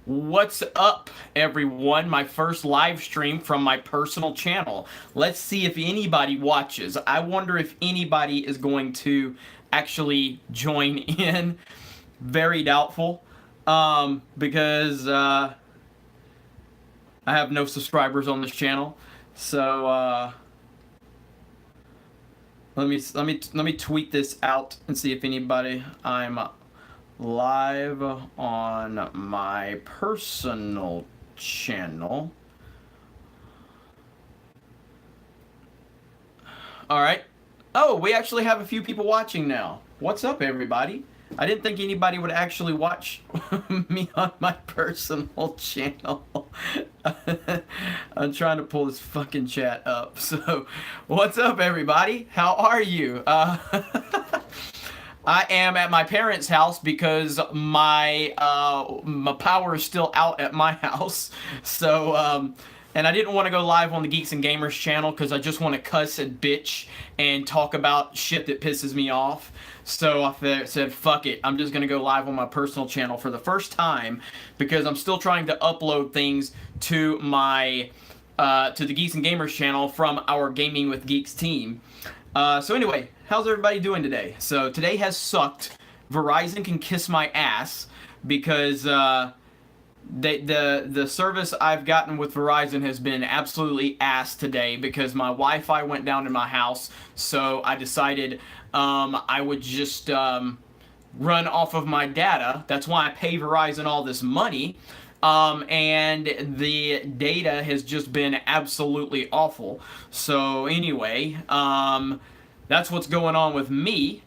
What's up, everyone? My first live stream from my personal channel. Let's see if anybody watches. I wonder if anybody is going to actually join in. Very doubtful, because I have no subscribers on this channel. So let me tweet this out and see if anybody. I'm live on my personal channel. All right. Oh, we actually have a few people watching now. What's up, everybody? I didn't think anybody would actually watch me on my personal channel. I'm trying to pull this fucking chat up. So, what's up, everybody? How are you? I am at my parents' house because my power is still out at my house. So, and I didn't want to go live on the Geeks and Gamers channel because I just want to cuss and bitch and talk about shit that pisses me off. So I said, fuck it. I'm just going to go live on my personal channel for the first time because I'm still trying to upload things to my to the Geeks and Gamers channel from our Gaming with Geeks team. So anyway, how's everybody doing today? So today has sucked. Verizon can kiss my ass because the service I've gotten with Verizon has been absolutely ass today because my Wi-Fi went down in my house. So I decided I would just run off of my data. That's why I pay Verizon all this money. And the data has just been absolutely awful. So anyway, that's what's going on with me.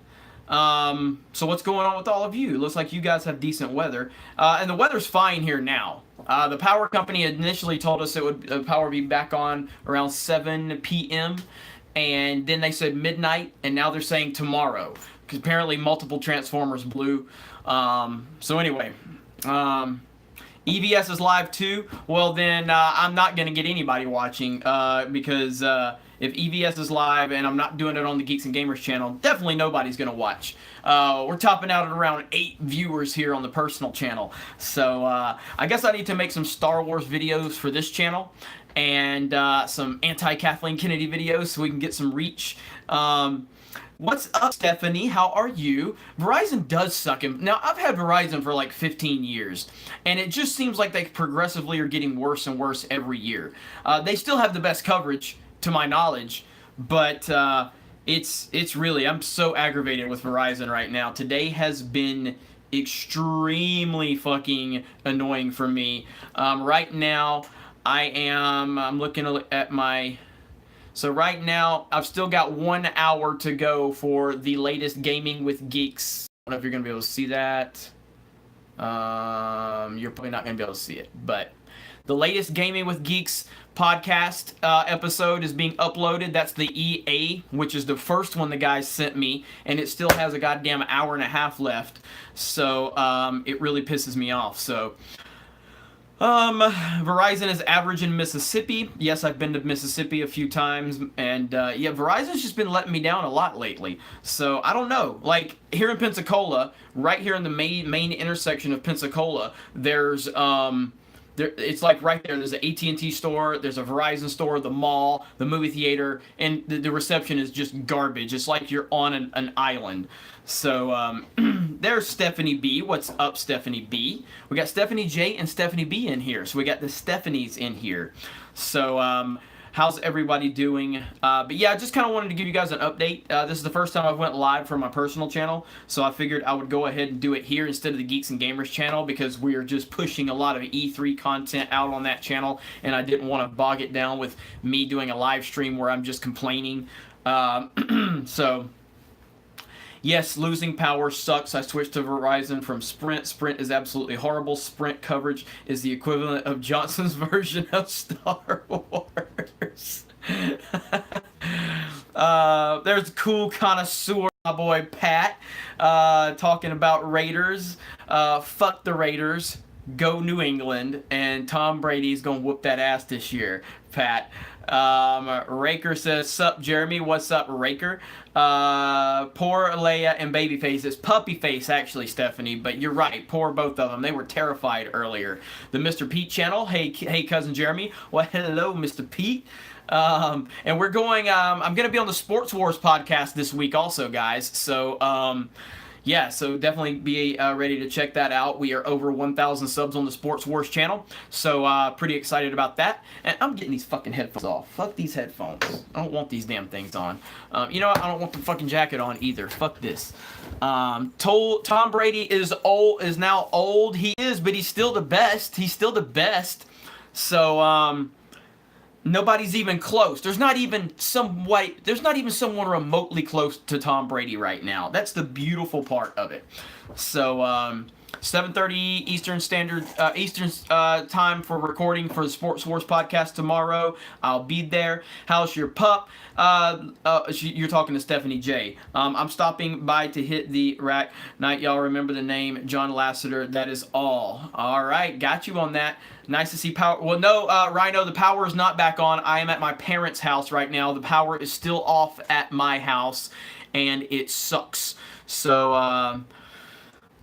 So what's going on with all of you? Looks like you guys have decent weather. And the weather's fine here now. The power company initially told us it would the power would be back on around 7 p.m. And then they said midnight, and now they're saying tomorrow. Because apparently multiple transformers blew. So anyway, EVS is live too. Well then, I'm not gonna get anybody watching because if EVS is live and I'm not doing it on the Geeks and Gamers channel, definitely nobody's gonna watch. We're topping out at around 8 viewers here on the personal channel. So I guess I need to make some Star Wars videos for this channel and some anti-Kathleen Kennedy videos so we can get some reach. What's up, Stephanie? How are you? Verizon does suck him. Now, I've had Verizon for like 15 years, and it just seems like they progressively are getting worse and worse every year. They still have the best coverage, to my knowledge, but it's really, I'm so aggravated with Verizon right now. Today has been extremely fucking annoying for me. Right now, I'm looking at my... So right now, I've still got 1 hour to go for the latest Gaming with Geeks. I don't know if you're going to be able to see that. You're probably not going to be able to see it. But the latest Gaming with Geeks podcast episode is being uploaded. That's the EA, which is the first one the guys sent me. And it still has a goddamn hour and a half left. So it really pisses me off. So... Verizon is average in Mississippi. Yes, I've been to Mississippi a few times, and yeah, Verizon's just been letting me down a lot lately. So I don't know. Like here in Pensacola, right here in the main intersection of Pensacola, there's it's like right there. There's an AT&T store, there's a Verizon store, the mall, the movie theater, and the reception is just garbage. It's like you're on an island. So there's Stephanie B. What's up, Stephanie B? We got Stephanie J and Stephanie B in here. So we got the Stephanies in here. So how's everybody doing? But yeah, I just kind of wanted to give you guys an update. This is the first time I went live from my personal channel, so I figured I would go ahead and do it here instead of the Geeks and Gamers channel because we are just pushing a lot of E3 content out on that channel, and I didn't want to bog it down with me doing a live stream where I'm just complaining. So... Yes, losing power sucks. I switched to Verizon from Sprint. Sprint is absolutely horrible. Sprint coverage is the equivalent of Johnson's version of Star Wars. There's cool connoisseur, my boy Pat, talking about Raiders. Fuck the Raiders. Go New England, and Tom Brady's gonna whoop that ass this year, Pat. Raker says, "Sup, Jeremy? What's up, Raker?" Poor Leia and Babyface. It's Puppyface, actually, Stephanie. But you're right. Poor both of them. They were terrified earlier. The Mr. Pete channel. Hey, cousin Jeremy. Well, hello, Mr. Pete. And we're going. I'm gonna be on the Sports Wars podcast this week, also, guys. So, yeah, so definitely be ready to check that out. We are over 1,000 subs on the Sports Wars channel, so pretty excited about that. And I'm getting these fucking headphones off. Fuck these headphones. I don't want these damn things on. You know what? I don't want the fucking jacket on either. Fuck this. Tom Brady is now old. He is, but he's still the best. He's still the best. So, nobody's even close. There's not even someone remotely close to Tom Brady right now. That's the beautiful part of it. So 7:30 Eastern Standard time for recording for the Sports Wars podcast tomorrow. I'll be there. How's your pup? You're talking to Stephanie J. I'm stopping by to hit the rack. Night, y'all remember the name John Lasseter. That is all. All right, got you on that. Nice to see power. Well, no, Rhino, the power is not back on. I am at my parents' house right now. The power is still off at my house, and it sucks. So,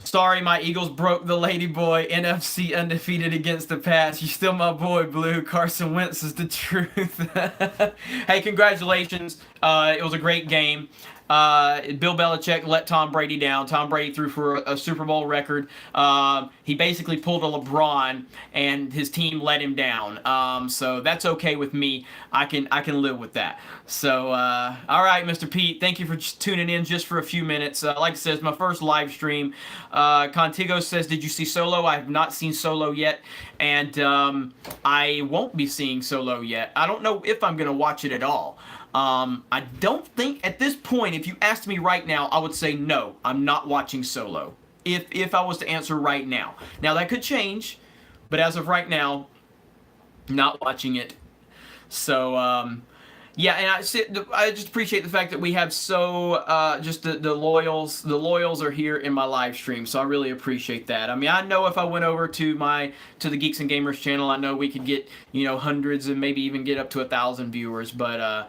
sorry, my Eagles broke the Ladyboy. NFC undefeated against the Pats. You're still my boy, Blue. Carson Wentz is the truth. Hey, congratulations. It was a great game. Bill Belichick let Tom Brady down. Tom Brady threw for a Super Bowl record. He basically pulled a LeBron, and his team let him down. So that's okay with me. I can live with that. So, all right, Mr. Pete, thank you for tuning in just for a few minutes. Like I said, it's my first live stream. Contigo says, did you see Solo? I have not seen Solo yet, and I won't be seeing Solo yet. I don't know if I'm going to watch it at all. I don't think at this point, if you asked me right now, I would say no, I'm not watching Solo. If I was to answer right now. Now that could change, but as of right now, not watching it. So, yeah, and I just appreciate the fact that we have just the loyals are here in my live stream, so I really appreciate that. I mean, I know if I went over to the Geeks and Gamers channel, I know we could get, hundreds and maybe even get up to 1,000 viewers, but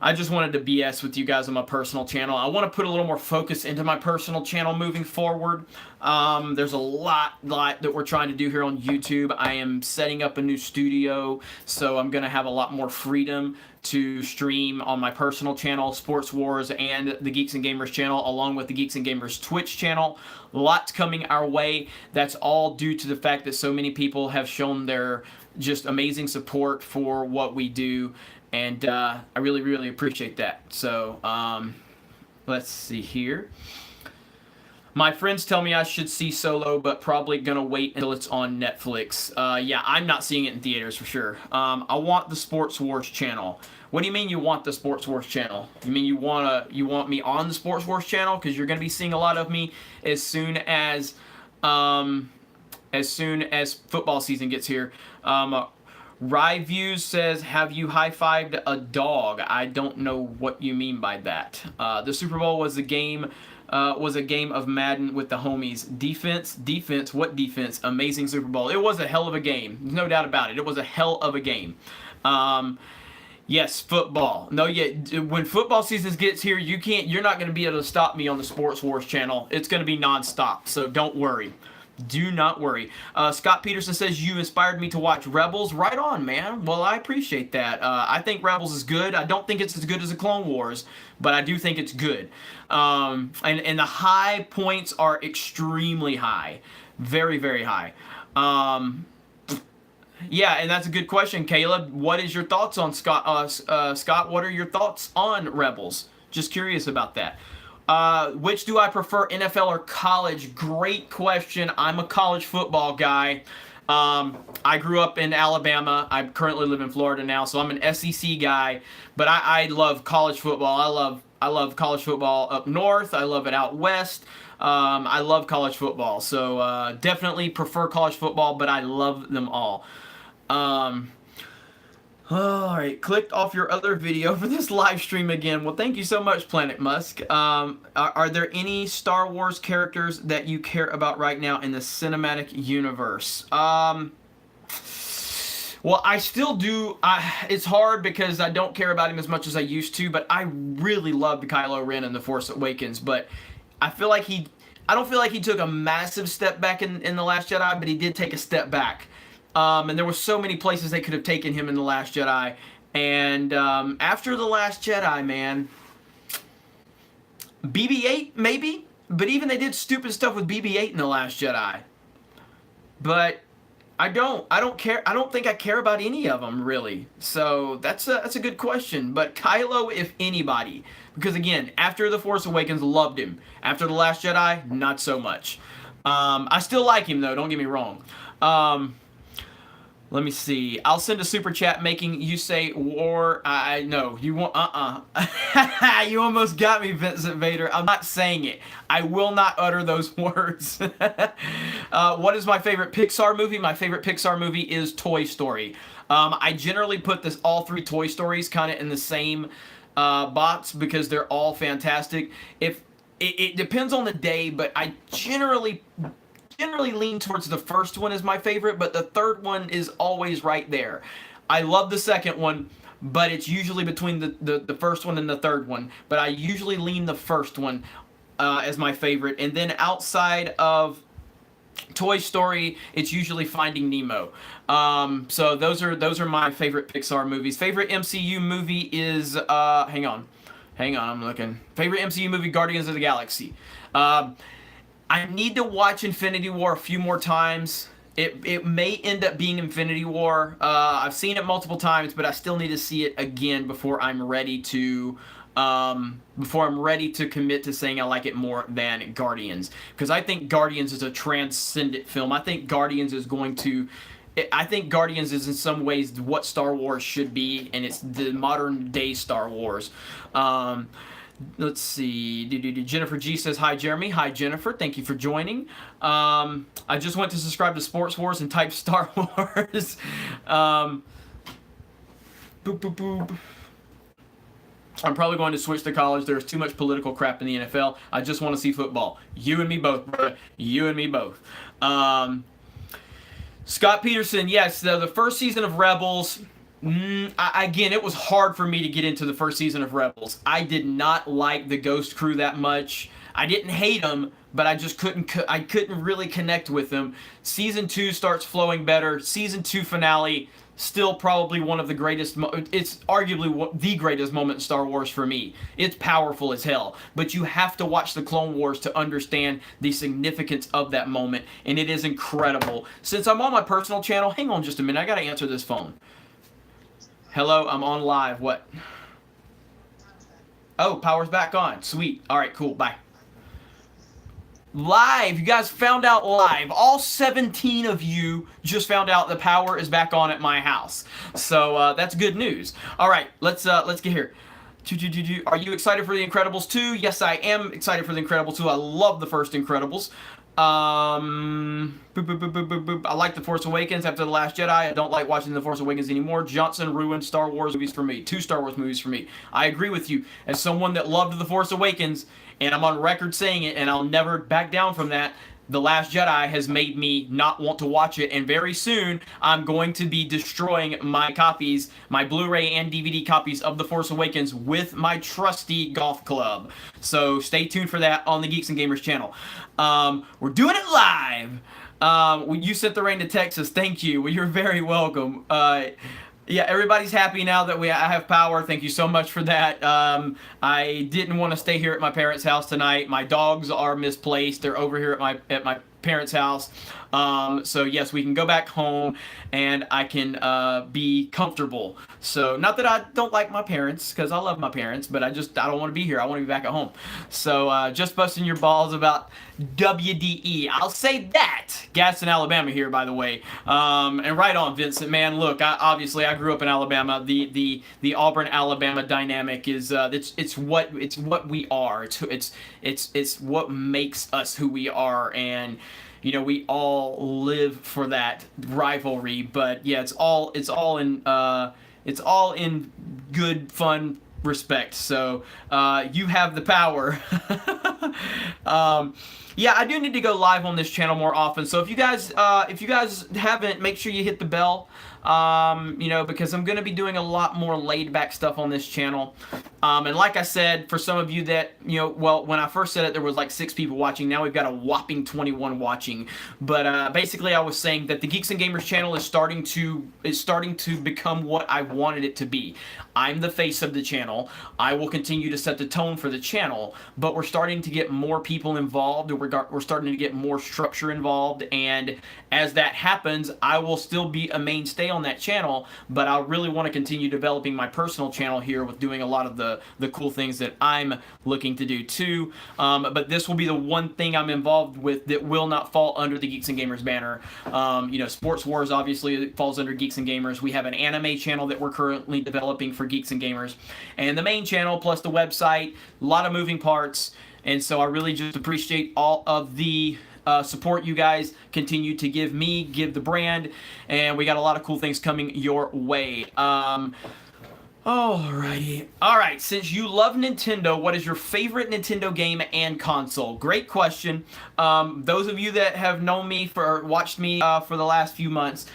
I just wanted to BS with you guys on my personal channel. I want to put a little more focus into my personal channel moving forward. There's a lot that we're trying to do here on YouTube. I am setting up a new studio, so I'm going to have a lot more freedom to stream on my personal channel, Sports Wars, and the Geeks and Gamers channel, along with the Geeks and Gamers Twitch channel. Lots coming our way. That's all due to the fact that so many people have shown their just amazing support for what we do. And I really, really appreciate that. So, let's see here. My friends tell me I should see Solo, but probably gonna wait until it's on Netflix. Yeah, I'm not seeing it in theaters for sure. I want the Sports Wars channel. What do you mean you want the Sports Wars channel? You mean you want me on the Sports Wars channel? Because you're gonna be seeing a lot of me as soon as football season gets here. Ryviews says, have you high-fived a dog? I don't know what you mean by that. The Super Bowl was a game of Madden with the homies. Defense, what defense? Amazing Super Bowl. It was a hell of a game. There's no doubt about it. It was a hell of a game. Yes, football. No, yeah, when football season gets here, you're not going to be able to stop me on the Sports Wars channel. It's going to be nonstop, so don't worry. Do not worry. Scott Peterson says, you inspired me to watch Rebels. Right on, man. Well, I appreciate that. I think Rebels is good. I don't think it's as good as the Clone Wars, but I do think it's good. And the high points are extremely high. Very, very high. Yeah, and that's a good question, Caleb. What is your thoughts on Scott? Scott, what are your thoughts on Rebels? Just curious about that. Which do I prefer, NFL or college? Great question. I'm a college football guy. I grew up in Alabama. I currently live in Florida now, so I'm an SEC guy. But I love college football. I love college football up north. I love it out west. I love college football. So definitely prefer college football, but I love them all. All right, clicked off your other video for this live stream again. Well, thank you so much, Planet Musk. Are there any Star Wars characters that you care about right now in the cinematic universe? Well, I still do. It's hard because I don't care about him as much as I used to, but I really loved Kylo Ren in The Force Awakens. But I feel like I don't feel like he took a massive step back in The Last Jedi, but he did take a step back. And there were so many places they could have taken him in The Last Jedi. And after The Last Jedi, man, BB-8 maybe, but even they did stupid stuff with BB-8 in The Last Jedi. But I don't care. I don't think I care about any of them really. So that's a good question. But Kylo, if anybody, because again, after The Force Awakens, loved him. After The Last Jedi, not so much. I still like him though. Don't get me wrong. Let me see. I'll send a super chat making you say war. I know you want. You almost got me, Vincent Vader. I'm not saying it. I will not utter those words. What is my favorite Pixar movie? My favorite Pixar movie is Toy Story. I generally put all three Toy Stories kind of in the same box because they're all fantastic. If it depends on the day, but I generally lean towards the first one as my favorite, but the third one is always right there. I love the second one, but it's usually between the first one and the third one. But I usually lean the first one as my favorite. And then outside of Toy Story, it's usually Finding Nemo. So those are my favorite Pixar movies. Favorite MCU movie is hang on, I'm looking. Favorite MCU movie, Guardians of the Galaxy. I need to watch Infinity War a few more times. It may end up being Infinity War. I've seen it multiple times, but I still need to see it again before I'm ready to commit to saying I like it more than Guardians. Because I think Guardians is a transcendent film. I think Guardians is in some ways what Star Wars should be, and it's the modern day Star Wars. Let's see. Jennifer G says, hi, Jeremy. Hi, Jennifer. Thank you for joining. I just went to subscribe to Sports Wars and type Star Wars. Boop, boop, boop. I'm probably going to switch to college. There's too much political crap in the NFL. I just want to see football. You and me both, brother. You and me both. Scott Peterson, yes, the first season of Rebels... again, it was hard for me to get into the first season of Rebels. I did not like the Ghost Crew that much. I didn't hate them, but I just couldn't really connect with them. Season 2 starts flowing better. Season 2 finale, still probably one of the greatest, it's arguably the greatest moment in Star Wars for me. It's powerful as hell, but you have to watch the Clone Wars to understand the significance of that moment, and it is incredible. Since I'm on my personal channel, hang on just a minute, I gotta answer this phone. Hello, I'm on live. What? Oh, power's back on. Sweet. All right, cool. Bye. Live. You guys found out live. All 17 of you just found out the power is back on at my house. So that's good news. All right, let's get here. Are you excited for The Incredibles 2? Yes, I am excited for The Incredibles 2. I love the first Incredibles. I like The Force Awakens after The Last Jedi. I don't like watching The Force Awakens anymore. Johnson ruined Star Wars movies for me. 2 Star Wars movies for me. I agree with you. As someone that loved The Force Awakens, and I'm on record saying it, and I'll never back down from that, The Last Jedi has made me not want to watch it, and very soon I'm going to be destroying my copies, my Blu-ray and DVD copies of The Force Awakens with my trusty golf club. So stay tuned for that on the Geeks and Gamers channel. We're doing it live. You sent the rain to Texas. Thank you. Well, you're very welcome. Yeah, everybody's happy now that I have power. Thank you so much for that. I didn't want to stay here at my parents' house tonight. My dogs are misplaced. They're over here at my parents' house. So yes, we can go back home and I can be comfortable. So not that I don't like my parents, because I love my parents, but I don't want to be here. I want to be back at home. So just busting your balls about WDE. I'll say that. Gadsden, Alabama here, by the way. And right on, Vincent, man. Look, obviously I grew up in Alabama. The Auburn, Alabama dynamic is it's what we are. It's what makes us who we are, and you know, we all live for that rivalry. But yeah, it's all in It's all in good, fun respect. So you have the power. Yeah, I do need to go live on this channel more often. So if you guys haven't, make sure you hit the bell. You know, because I'm going to be doing a lot more laid back stuff on this channel. And like I said, for some of you that, you know, well, when I first said it, there was like 6 people watching. Now we've got a whopping 21 watching. But basically, I was saying that the Geeks and Gamers channel is starting to become what I wanted it to be. I'm the face of the channel. I will continue to set the tone for the channel, but we're starting to get more people involved. We're starting to get more structure involved, and as that happens, I will still be a mainstay on that channel, but I really want to continue developing my personal channel here with doing a lot of the cool things that I'm looking to do too. But this will be the one thing I'm involved with that will not fall under the Geeks and Gamers banner. You know, Sports Wars obviously falls under Geeks and Gamers. We have an anime channel that we're currently developing for Geeks and Gamers, and the main channel plus the website, a lot of moving parts. And so I really just appreciate all of the support you guys continue to give me, give the brand, and we got a lot of cool things coming your way. Alrighty. Alright, since you love Nintendo, what is your favorite Nintendo game and console? Great question. Those of you that have known me watched me for the last few months,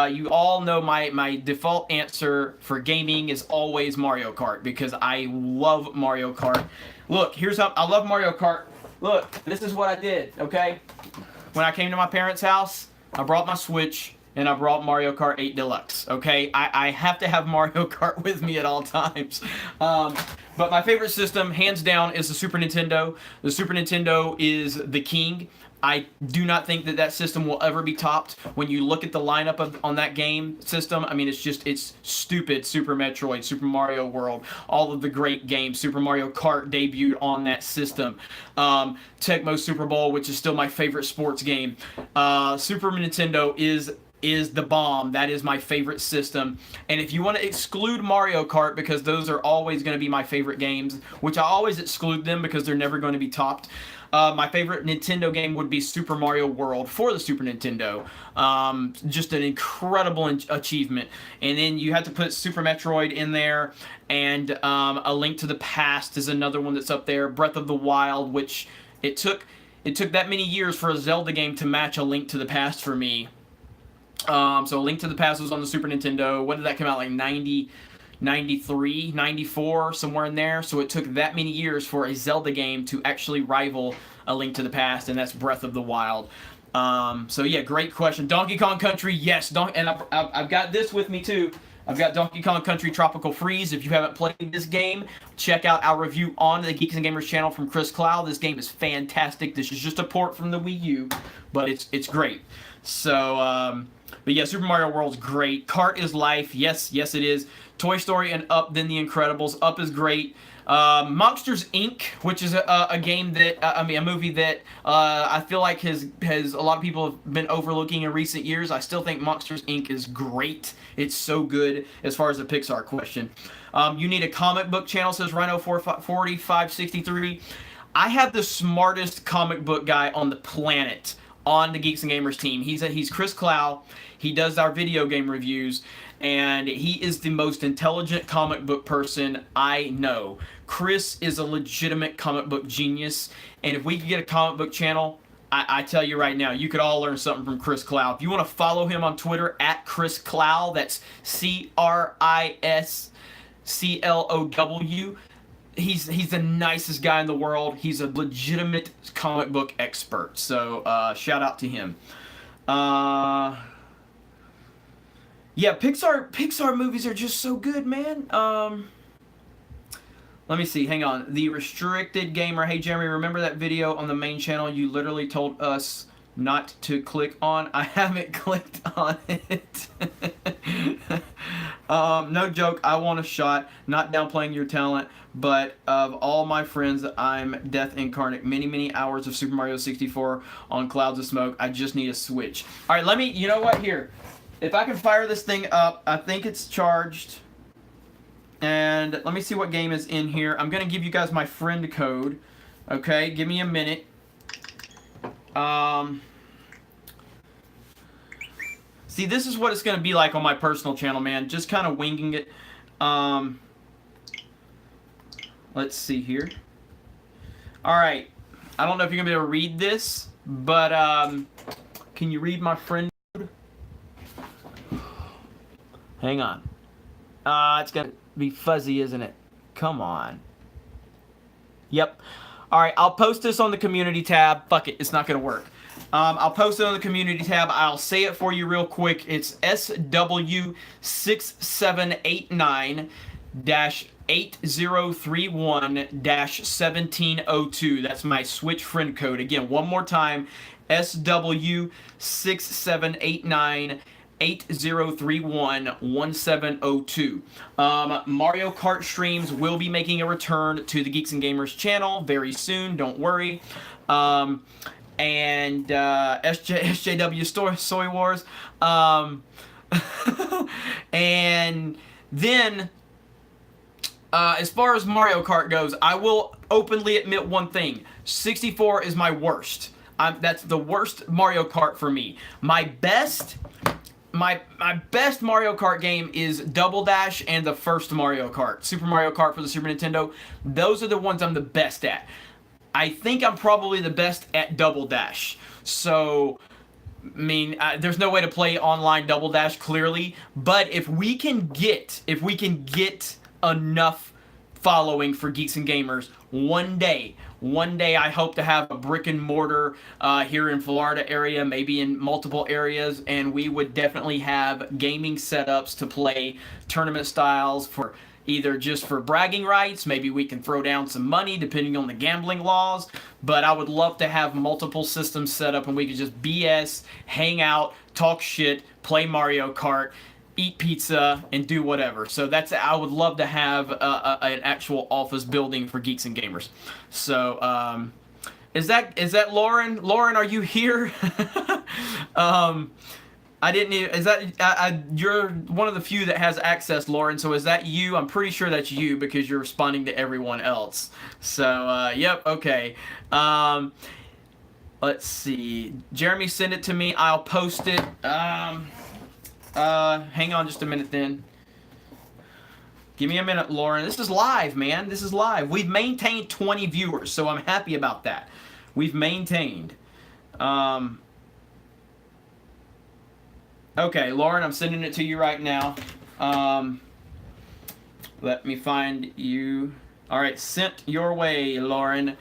you all know my default answer for gaming is always Mario Kart, because I love Mario Kart. Look, here's how I love Mario Kart. Look, this is what I did, okay? When I came to my parents' house, I brought my Switch, and I brought Mario Kart 8 Deluxe, okay? I have to have Mario Kart with me at all times. But my favorite system, hands down, is the Super Nintendo. The Super Nintendo is the king. I do not think that system will ever be topped. When you look at the lineup on that game system, I mean, it's stupid. Super Metroid, Super Mario World, all of the great games. Super Mario Kart debuted on that system. Tecmo Super Bowl, which is still my favorite sports game. Super Nintendo is the bomb. That is my favorite system. And if you want to exclude Mario Kart, because those are always going to be my favorite games, which I always exclude them because they're never going to be topped, my favorite Nintendo game would be Super Mario World for the Super Nintendo. Just an incredible achievement. And then you have to put Super Metroid in there, and A Link to the Past is another one that's up there. Breath of the Wild, which it took that many years for a Zelda game to match A Link to the Past for me. So A Link to the Past was on the Super Nintendo. When did that come out? Like 93, 94, somewhere in there. So it took that many years for a Zelda game to actually rival A Link to the Past, and that's Breath of the Wild. So yeah, great question. Donkey Kong Country, yes. And I've got this with me too. I've got Donkey Kong Country Tropical Freeze. If you haven't played this game, check out our review on the Geeks and Gamers channel from Chris Clow. This game is fantastic. This is just a port from the Wii U, but it's great. So, but yeah, Super Mario World's great. Kart is life. Yes, it is. Toy Story and Up, then The Incredibles. Up is great. Monsters Inc., which is a game that, a movie that I feel like has a lot of people have been overlooking in recent years. I still think Monsters Inc. is great. It's so good as far as the Pixar question. You need a comic book channel, says Rhino4563. I have the smartest comic book guy on the planet on the Geeks and Gamers team. He's Chris Clow. He does our video game reviews, and he is the most intelligent comic book person I know. Chris is a legitimate comic book genius, and if we could get a comic book channel, I tell you right now, you could all learn something from Chris Clow. If you want to follow him on Twitter, at Chris Clow, that's CRISCLOW. He's the nicest guy in the world. He's a legitimate comic book expert. So shout out to him. Yeah, Pixar movies are just so good, man. Let me see. Hang on. The Restricted Gamer. Hey, Jeremy, remember that video on the main channel you literally told us not to click on? I haven't clicked on it. No joke. I want a shot. Not downplaying your talent, but of all my friends, I'm death incarnate. Many hours of Super Mario 64 on clouds of smoke. I just need a Switch. All right, you know what? Here. If I can fire this thing up, I think it's charged. And let me see what game is in here. I'm going to give you guys my friend code. Okay, give me a minute. See, this is what it's going to be like on my personal channel, man. Just kind of winging it. Let's see here. All right. I don't know if you're going to be able to read this, but can you read my friend? Hang on. It's going to be fuzzy, isn't it? Come on. Yep. All right, I'll post this on the community tab. Fuck it, it's not going to work. I'll post it on the community tab. I'll say it for you real quick. It's SW6789-8031-1702. That's my Switch friend code. Again, one more time, SW6789-8031-1702. Mario Kart streams will be making a return to the Geeks and Gamers channel very soon. Don't worry. And SJW Soy Wars. And then, as far as Mario Kart goes, I will openly admit one thing. 64 is my worst. That's the worst Mario Kart for me. My best Mario Kart game is Double Dash and the first Mario Kart. Super Mario Kart for the Super Nintendo. Those are the ones I'm the best at. I think I'm probably the best at Double Dash. So, I mean, there's no way to play online Double Dash clearly, but if we can get enough following for Geeks and Gamers, one day I hope to have a brick and mortar here in Florida area, maybe in multiple areas, and we would definitely have gaming setups to play tournament styles for either just for bragging rights, maybe we can throw down some money depending on the gambling laws, but I would love to have multiple systems set up and we could just BS, hang out, talk shit, play Mario Kart, eat pizza, and do whatever. So I would love to have an actual office building for Geeks and Gamers. So, is that Lauren? Lauren, are you here? I didn't even, is that, you're one of the few that has access, Lauren, so is that you? I'm pretty sure that's you because you're responding to everyone else. So, yep, okay. Let's see. Jeremy, send it to me. I'll post it. Hang on just a minute then. Give me a minute, Lauren. This is live, man. This is live. We've maintained 20 viewers, so I'm happy about that. We've maintained. Okay, Lauren, I'm sending it to you right now. Let me find you. All right, sent your way, Lauren.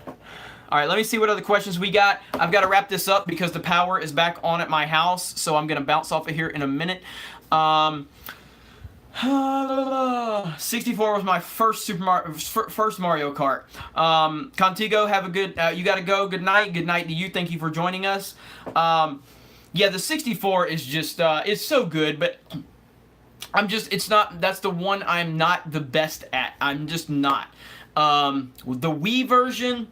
All right, let me see what other questions we got. I've got to wrap this up because the power is back on at my house, so I'm going to bounce off of here in a minute. 64 was my first first Mario Kart. Contigo, have a good, you got to go. Good night. Good night to you. Thank you for joining us. Yeah, the 64 is just, it's so good, but that's the one I'm not the best at. I'm just not. The Wii version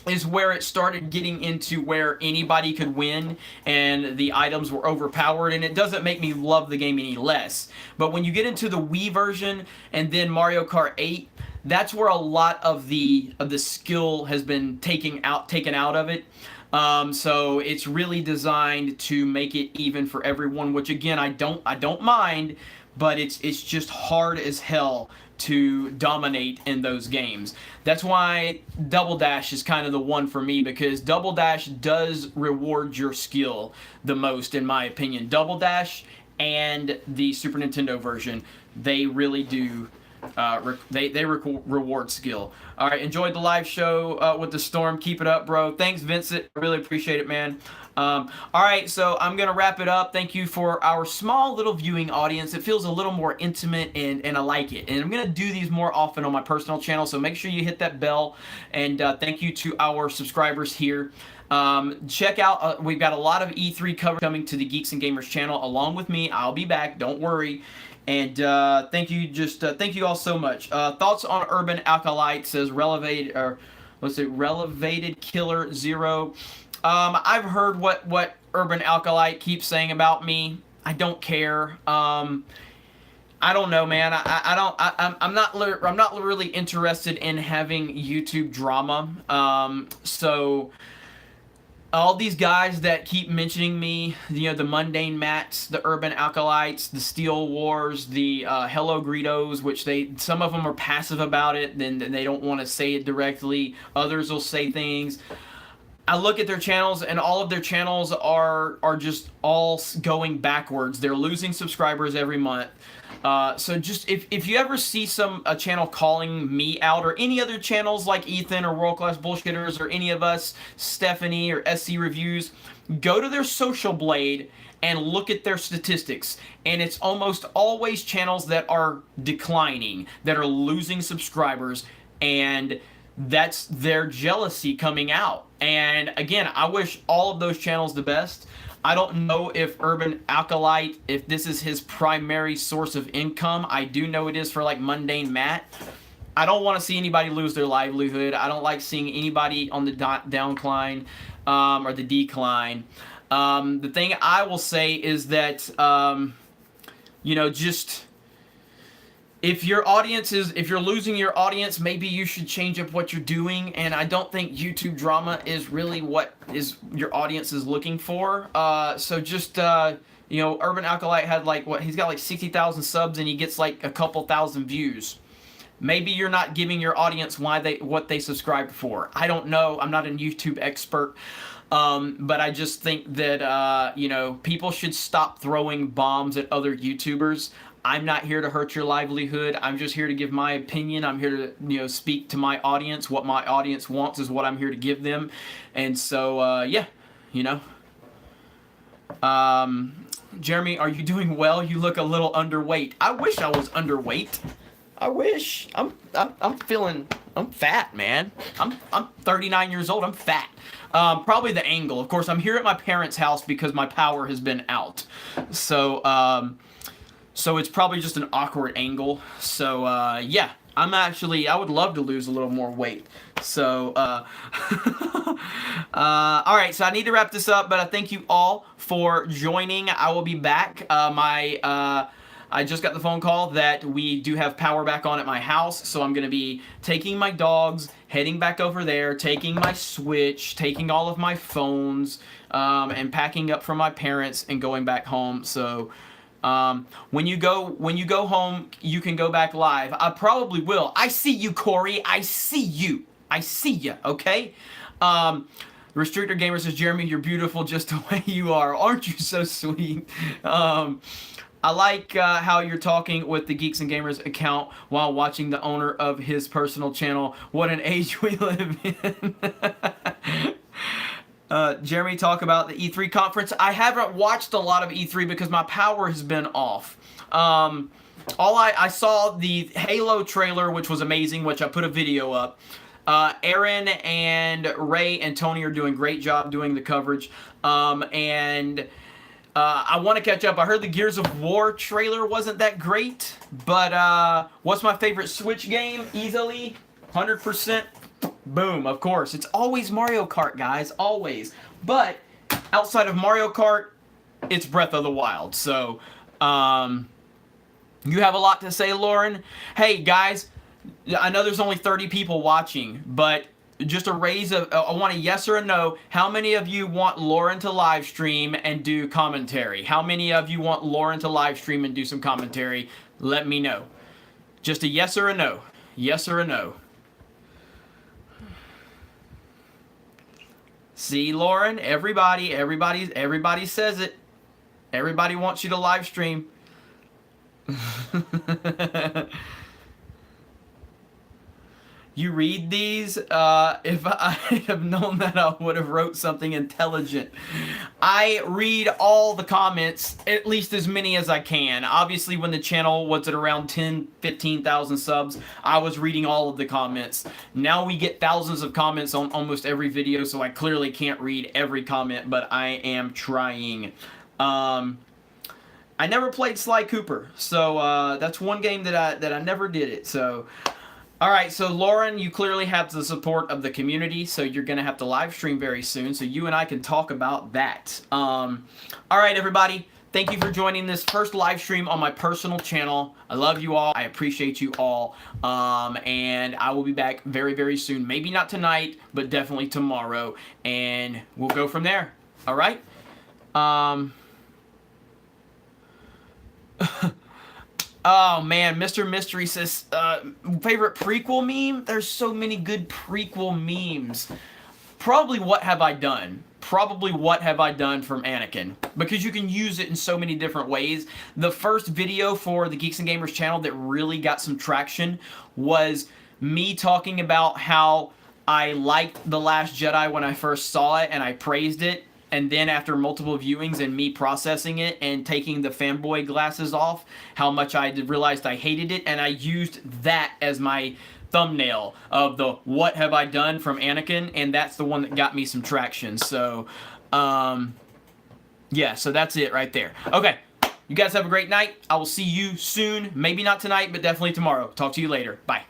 is where it started getting into where anybody could win and the items were overpowered, and it doesn't make me love the game any less. But when you get into the Wii version and then Mario Kart 8, that's where a lot of the skill has been taken out of it. So it's really designed to make it even for everyone, which again I don't mind, but it's just hard as hell to dominate in those games. That's why Double Dash is kind of the one for me, because Double Dash does reward your skill the most, in my opinion. Double Dash and the Super Nintendo version, they really do. They reward skill. All right, enjoyed the live show with the storm. Keep it up, bro. Thanks, Vincent. I really appreciate it, man. All right, so I'm gonna wrap it up. Thank you for our small little viewing audience. It feels a little more intimate, and I like it. And I'm gonna do these more often on my personal channel, so make sure you hit that bell. And thank you to our subscribers here. Check out, we've got a lot of E3 coverage coming to the Geeks and Gamers channel along with me. I'll be back, don't worry. And thank you all so much. Thoughts on Urban Alkalite, says Relevated Killer Zero. I've heard what Urban Alkalite keeps saying about me. I don't care. I don't know, man. I'm not really interested in having YouTube drama. So all these guys that keep mentioning me, you know, the Mundane Mats, the Urban Alkalites, the Steel Wars, the Hello Greedos, which some of them are passive about it, then they don't want to say it directly. Others will say things. I look at their channels, and all of their channels are just all going backwards. They're losing subscribers every month. So just if you ever see a channel calling me out, or any other channels like Ethan or World Class Bullshitters or any of us, Stephanie or SC Reviews, go to their social blade and look at their statistics. And it's almost always channels that are declining, that are losing subscribers, and that's their jealousy coming out. And again, I wish all of those channels the best. I don't know if Urban Alkalite, if this is his primary source of income. I do know it is for like Mundane Matt. I don't want to see anybody lose their livelihood. I don't like seeing anybody on the downcline or the decline. The thing I will say is that, you know, just if you're losing your audience, maybe you should change up what you're doing. And I don't think YouTube drama is really what your audience is looking for. So just, you know, Urban Alkalite had he's got like 60,000 subs and he gets like a couple thousand views. Maybe you're not giving your audience what they subscribed for. I don't know. I'm not a YouTube expert. But I just think that, you know, people should stop throwing bombs at other YouTubers. I'm not here to hurt your livelihood. I'm just here to give my opinion. I'm here to, you know, speak to my audience. What my audience wants is what I'm here to give them. And so, yeah, you know. Jeremy, are you doing well? You look a little underweight. I wish I was underweight. I wish. I'm fat, man. I'm 39 years old. I'm fat. Probably the angle. Of course, I'm here at my parents' house because my power has been out. So it's probably just an awkward angle. So, yeah, I would love to lose a little more weight. So, alright, so I need to wrap this up, but I thank you all for joining. I will be back. I just got the phone call that we do have power back on at my house, so I'm going to be taking my dogs, heading back over there, taking my Switch, taking all of my phones, and packing up from my parents and going back home. So, when you go home, you can go back live. I probably will. I see you, Corey. I see you. I see you. Okay. Restrictor Gamer says, Jeremy, you're beautiful just the way you are. Aren't you so sweet? I like how you're talking with the Geeks and Gamers account while watching the owner of his personal channel. What an age we live in. Jeremy, talk about the E3 conference. I haven't watched a lot of E3 because my power has been off. I saw the Halo trailer, which was amazing, which I put a video up. Aaron and Ray and Tony are doing a great job doing the coverage. I want to catch up. I heard the Gears of War trailer wasn't that great, but what's my favorite Switch game? Easily, 100%. Boom, of course. It's always Mario Kart, guys. Always. But outside of Mario Kart, it's Breath of the Wild. So, you have a lot to say, Lauren. Hey, guys, I know there's only 30 people watching, but just a I want a yes or a no. How many of you want Lauren to live stream and do commentary? How many of you want Lauren to live stream and do some commentary? Let me know. Just a yes or a no. Yes or a no. See, Lauren, everybody says it. Everybody wants you to live stream. You read these? If I have known that, I would have wrote something intelligent. I read all the comments, at least as many as I can. Obviously, when the channel was at around 10, 15,000 subs, I was reading all of the comments. Now we get thousands of comments on almost every video, so I clearly can't read every comment, but I am trying. I never played Sly Cooper, so that's one game that I never did it, so... Alright, so Lauren, you clearly have the support of the community, so you're going to have to live stream very soon, so you and I can talk about that. Alright, everybody, Thank you for joining this first live stream on my personal channel. I love you all. I appreciate you all. And I will be back very, very soon. Maybe not tonight, but definitely tomorrow. And we'll go from there. All right? Oh man, Mr. Mystery says, favorite prequel meme? There's so many good prequel memes. Probably What Have I Done? Probably What Have I Done from Anakin. Because you can use it in so many different ways. The first video for the Geeks and Gamers channel that really got some traction was me talking about how I liked The Last Jedi when I first saw it and I praised it. And then after multiple viewings and me processing it and taking the fanboy glasses off, how much I realized I hated it. And I used that as my thumbnail of the What Have I Done from Anakin. And that's the one that got me some traction. So, yeah, so that's it right there. Okay, you guys have a great night. I will see you soon. Maybe not tonight, but definitely tomorrow. Talk to you later. Bye.